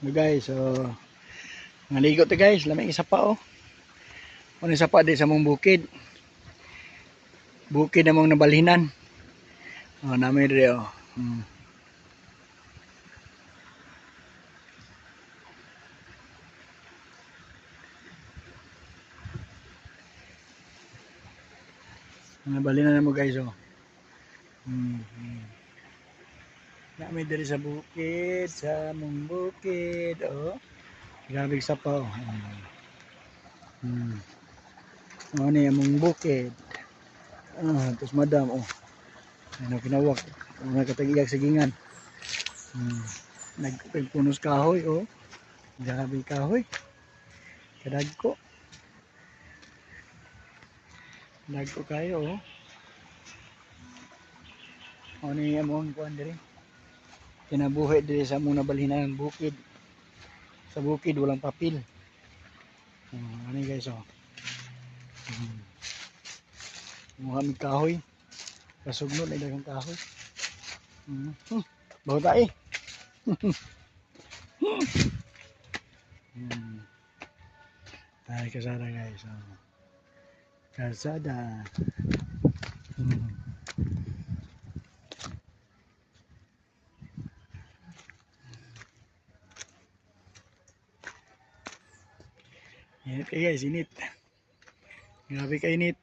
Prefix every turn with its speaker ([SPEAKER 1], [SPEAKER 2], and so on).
[SPEAKER 1] Guys, so naligo to guys, lamay isa pa oh. Ano isa pa di sa mong bukid. Bukid namang nabalhinan. Oh, namin dire oh. Nabalhinan na mo guys oh. Namin dire sa bukid, sa mong bukid oh. Grabe sa pa oh. Ano ni among bukid. Tapos madam oh. Ano kinawak. Mga katagiyag sa gingan. Nagpunos kahoy oh. Grabe kahoy. Kadagko. Dagko kayo oh. Ano ni among kuan dire. Kinabuhi dire sa mong nabalhinan ng bukid. Sa bukid walang papel. Ano guys oh. Muhamad kahoy. Kasugno na dagang kahoy. Baho tayo. Ay kasada guys. Kasada. Init kayo guys, init. Grabe ka init.